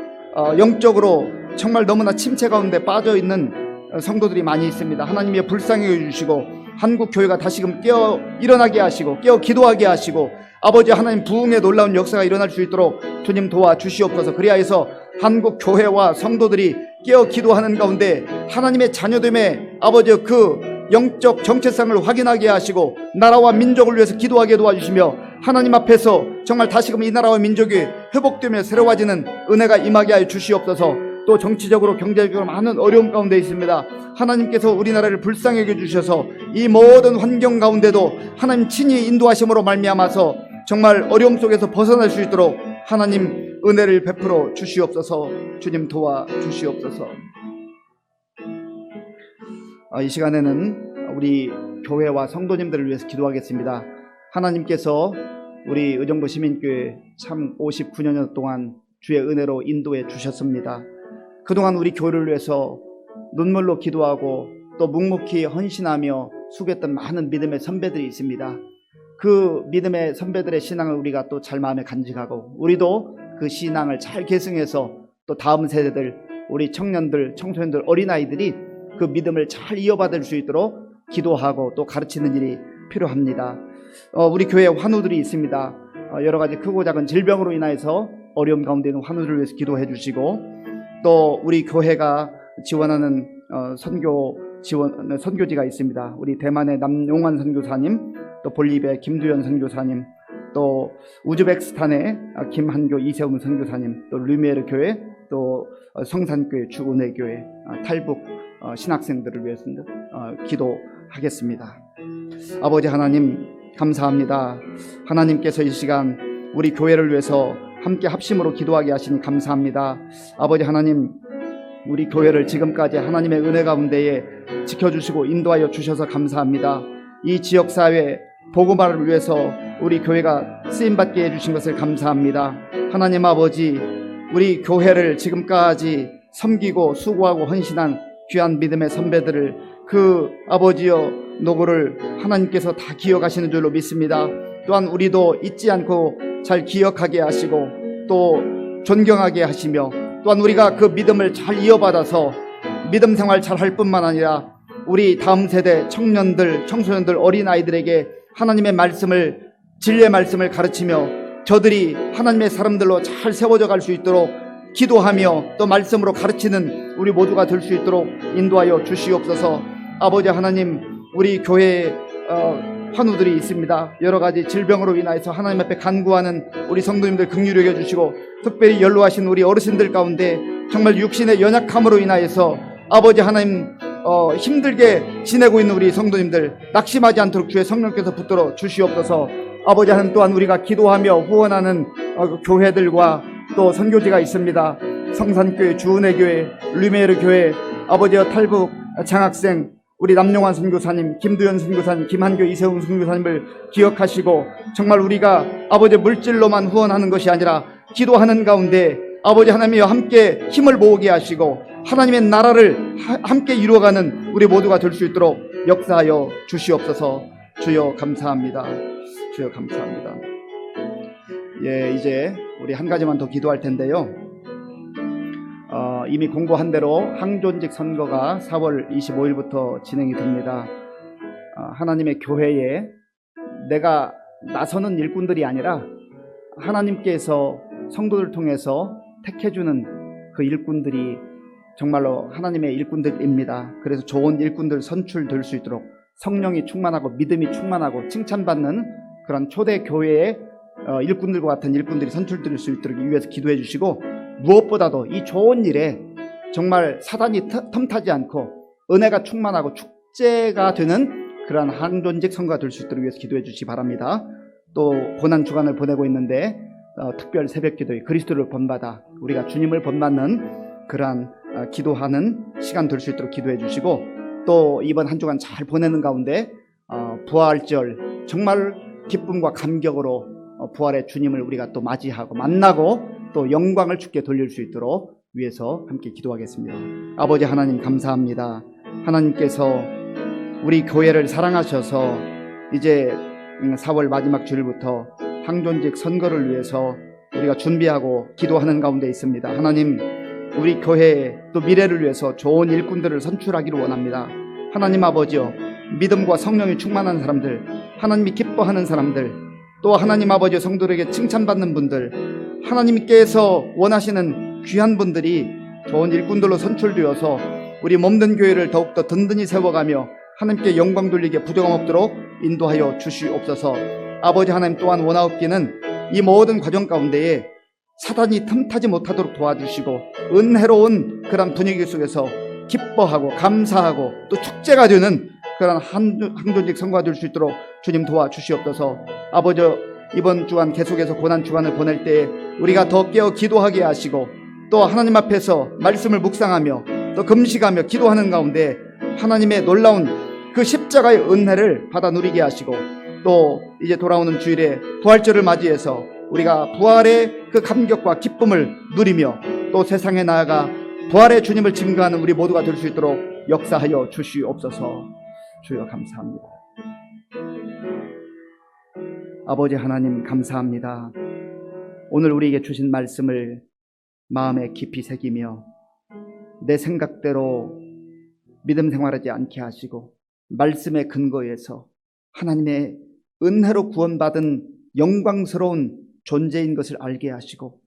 S1: 영적으로 정말 너무나 침체 가운데 빠져 있는 성도들이 많이 있습니다. 하나님이 불쌍히 여주시고 한국 교회가 다시금 깨어 일어나게 하시고 깨어 기도하게 하시고, 아버지 하나님, 부흥의 놀라운 역사가 일어날 수 있도록 주님 도와 주시옵소서. 그리하여서 한국 교회와 성도들이 깨어 기도하는 가운데 하나님의 자녀됨의 아버지 그 영적 정체성을 확인하게 하시고 나라와 민족을 위해서 기도하게 도와주시며, 하나님 앞에서 정말 다시금 이 나라와 민족이 회복되며 새로워지는 은혜가 임하게 하여 주시옵소서. 또 정치적으로 경제적으로 많은 어려움 가운데 있습니다. 하나님께서 우리나라를 불쌍히 여겨주셔서 이 모든 환경 가운데도 하나님 친히 인도하심으로 말미암아서 정말 어려움 속에서 벗어날 수 있도록 하나님 은혜를 베풀어 주시옵소서. 주님 도와 주시옵소서. 이 시간에는 우리 교회와 성도님들을 위해서 기도하겠습니다. 하나님께서 우리 의정부 시민교회 참 59년 동안 주의 은혜로 인도해 주셨습니다. 그동안 우리 교회를 위해서 눈물로 기도하고 또 묵묵히 헌신하며 수고했던 많은 믿음의 선배들이 있습니다. 그 믿음의 선배들의 신앙을 우리가 또 잘 마음에 간직하고 우리도 그 신앙을 잘 계승해서 또 다음 세대들, 우리 청년들, 청소년들, 어린아이들이 그 믿음을 잘 이어받을 수 있도록 기도하고 또 가르치는 일이 필요합니다. 우리 교회에 환우들이 있습니다. 여러 가지 크고 작은 질병으로 인하여서 어려움 가운데 있는 환우들을 위해서 기도해 주시고 또 우리 교회가 지원하는 선교지가 있습니다. 우리 대만의 남용환 선교사님, 또 볼리비아의 김두현 선교사님, 또 우즈베키스탄의 김한교 이세움 선교사님, 또 르메르 교회, 또 성산교회 주은혜교회 탈북 신학생들을 위해서 기도하겠습니다. 아버지 하나님 감사합니다. 하나님께서 이 시간 우리 교회를 위해서 함께 합심으로 기도하게 하시니 감사합니다. 아버지 하나님, 우리 교회를 지금까지 하나님의 은혜 가운데에 지켜주시고 인도하여 주셔서 감사합니다. 이 지역사회 복음화를 위해서 우리 교회가 쓰임받게 해주신 것을 감사합니다. 하나님 아버지, 우리 교회를 지금까지 섬기고 수고하고 헌신한 귀한 믿음의 선배들을 그 아버지여 노고를 하나님께서 다 기억하시는 줄로 믿습니다. 또한 우리도 잊지 않고 잘 기억하게 하시고 또 존경하게 하시며 또한 우리가 그 믿음을 잘 이어받아서 믿음 생활 잘 할 뿐만 아니라 우리 다음 세대 청년들, 청소년들, 어린아이들에게 하나님의 말씀을, 진리의 말씀을 가르치며 저들이 하나님의 사람들로 잘 세워져 갈 수 있도록 기도하며 또 말씀으로 가르치는 우리 모두가 될 수 있도록 인도하여 주시옵소서. 아버지 하나님, 우리 교회에 환우들이 있습니다. 여러 가지 질병으로 인하여서 하나님 앞에 간구하는 우리 성도님들 긍휼히 여겨주시고 특별히 연로하신 우리 어르신들 가운데 정말 육신의 연약함으로 인하여서 아버지 하나님 힘들게 지내고 있는 우리 성도님들 낙심하지 않도록 주의 성령께서 붙들어 주시옵소서. 아버지 하나님, 또한 우리가 기도하며 후원하는 교회들과 또 선교지가 있습니다. 성산교회, 주은혜교회, 르메르 교회, 아버지와 탈북 장학생, 우리 남용환 선교사님, 김두현 선교사님, 김한교 이세웅 선교사님을 기억하시고 정말 우리가 아버지 물질로만 후원하는 것이 아니라 기도하는 가운데 아버지 하나님이여 함께 힘을 모으게 하시고 하나님의 나라를 함께 이루어가는 우리 모두가 될 수 있도록 역사하여 주시옵소서. 주여 감사합니다. 주여 감사합니다. 이제 우리 한 가지만 더 기도할 텐데요. 이미 공고한 대로 항존직 선거가 4월 25일부터 진행이 됩니다. 하나님의 교회에 내가 나서는 일꾼들이 아니라 하나님께서 성도들 통해서 택해주는 그 일꾼들이 정말로 하나님의 일꾼들입니다. 그래서 좋은 일꾼들 선출될 수 있도록 성령이 충만하고 믿음이 충만하고 칭찬받는 그런 초대 교회의 일꾼들과 같은 일꾼들이 선출될 수 있도록 위해서 기도해 주시고, 무엇보다도 이 좋은 일에 정말 사단이 틈타지 않고 은혜가 충만하고 축제가 되는 그러한 항존직 선거가 될 수 있도록 위해서 기도해 주시기 바랍니다. 또 고난주간을 보내고 있는데 특별 새벽기도에 그리스도를 본받아 우리가 주님을 본받는 그러한 기도하는 시간 될 수 있도록 기도해 주시고, 또 이번 한 주간 잘 보내는 가운데 부활절 정말 기쁨과 감격으로 부활의 주님을 우리가 또 맞이하고 만나고 또 영광을 주께 돌릴 수 있도록 위해서 함께 기도하겠습니다. 아버지 하나님 감사합니다. 하나님께서 우리 교회를 사랑하셔서 이제 4월 마지막 주일부터 항존직 선거를 위해서 우리가 준비하고 기도하는 가운데 있습니다. 하나님, 우리 교회의 또 미래를 위해서 좋은 일꾼들을 선출하기를 원합니다. 하나님 아버지여, 믿음과 성령이 충만한 사람들, 하나님이 기뻐하는 사람들, 또 하나님 아버지 성도들에게 칭찬받는 분들, 하나님께서 원하시는 귀한 분들이 좋은 일꾼들로 선출되어서 우리 몸된 교회를 더욱더 든든히 세워가며 하나님께 영광 돌리게 부족함 없도록 인도하여 주시옵소서. 아버지 하나님, 또한 원하옵기는 이 모든 과정 가운데에 사단이 틈타지 못하도록 도와주시고 은혜로운 그런 분위기 속에서 기뻐하고 감사하고 또 축제가 되는 그런 항존직 선거가 될 수 있도록 주님 도와주시옵소서. 아버지, 이번 주간 계속해서 고난주간을 보낼 때 우리가 더 깨어 기도하게 하시고 또 하나님 앞에서 말씀을 묵상하며 또 금식하며 기도하는 가운데 하나님의 놀라운 그 십자가의 은혜를 받아 누리게 하시고, 또 이제 돌아오는 주일에 부활절을 맞이해서 우리가 부활의 그 감격과 기쁨을 누리며 또 세상에 나아가 부활의 주님을 증거하는 우리 모두가 될 수 있도록 역사하여 주시옵소서. 주여 감사합니다. 아버지 하나님 감사합니다. 오늘 우리에게 주신 말씀을 마음에 깊이 새기며 내 생각대로 믿음 생활하지 않게 하시고, 말씀의 근거에서 하나님의 은혜로 구원받은 영광스러운 존재인 것을 알게 하시고,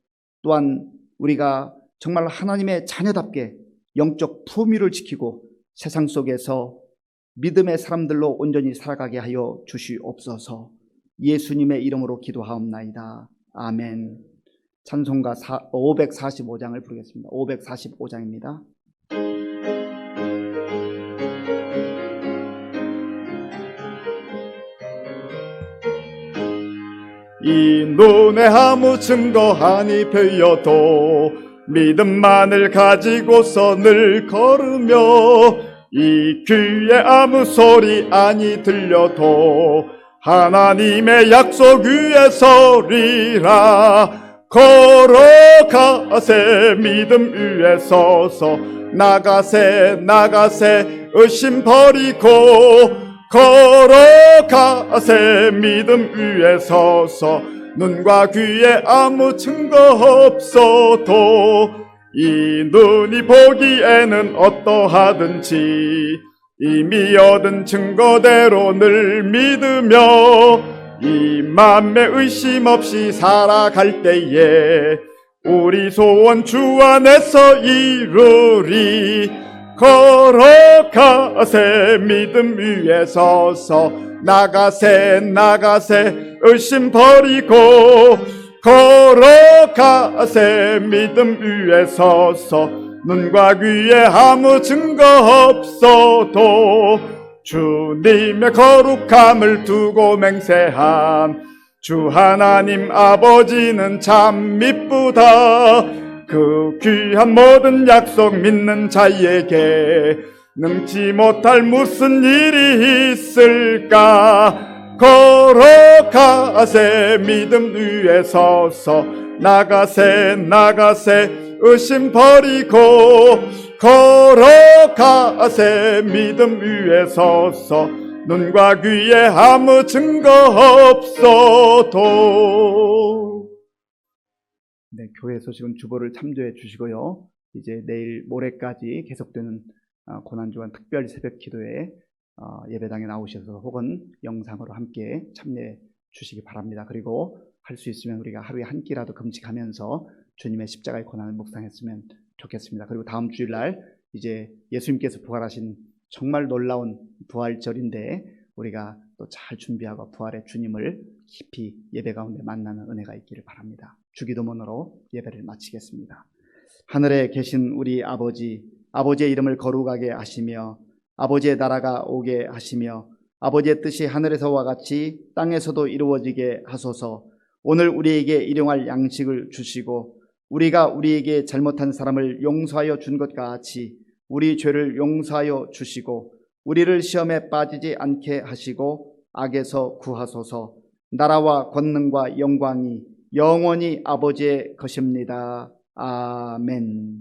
S1: 또한 우리가 정말 하나님의 자녀답게 영적 품위를 지키고 세상 속에서 믿음의 사람들로 온전히 살아가게 하여 주시옵소서. 예수님의 이름으로 기도하옵나이다. 아멘. 찬송가 545장을 부르겠습니다. 545장입니다.
S2: 이 눈에 아무 증거 아니 보여도 믿음만을 가지고서 늘 걸으며, 이 귀에 아무 소리 아니 들려도 하나님의 약속 위에 서리라. 걸어가세 믿음 위에 서서, 나가세 나가세 의심 버리고, 걸어가세 믿음 위에 서서, 눈과 귀에 아무 증거 없어도 이 눈이 보기에는 어떠하든지 이미 얻은 증거대로 늘 믿으며, 이 맘에 의심 없이 살아갈 때에 우리 소원 주 안에서 이루리. 걸어가세 믿음 위에 서서, 나가세 나가세 의심 버리고, 걸어가세 믿음 위에 서서, 눈과 귀에 아무 증거 없어도 주님의 거룩함을 두고 맹세한 주 하나님 아버지는 참 미쁘다. 그 귀한 모든 약속 믿는 자에게 능치 못할 무슨 일이 있을까. 걸어가세 믿음 위에 서서, 나가세 나가세 의심 버리고, 걸어가세 믿음 위에 서서, 눈과 귀에 아무 증거 없어도.
S1: 네, 교회 소식은 주보를 참조해 주시고요. 이제 내일 모레까지 계속되는 고난주간 특별 새벽 기도에 예배당에 나오셔서 혹은 영상으로 함께 참여해 주시기 바랍니다. 그리고 할 수 있으면 우리가 하루에 한 끼라도 금식하면서 주님의 십자가의 고난을 묵상했으면 좋겠습니다. 그리고 다음 주일날 이제 예수님께서 부활하신 정말 놀라운 부활절인데, 우리가 또 잘 준비하고 부활의 주님을 깊이 예배 가운데 만나는 은혜가 있기를 바랍니다. 주기도문으로 예배를 마치겠습니다. 하늘에 계신 우리 아버지, 아버지의 이름을 거룩하게 하시며 아버지의 나라가 오게 하시며 아버지의 뜻이 하늘에서와 같이 땅에서도 이루어지게 하소서. 오늘 우리에게 일용할 양식을 주시고, 우리가 우리에게 잘못한 사람을 용서하여 준 것 같이 우리 죄를 용서하여 주시고, 우리를 시험에 빠지지 않게 하시고 악에서 구하소서. 나라와 권능과 영광이 영원히 아버지의 것입니다. 아멘.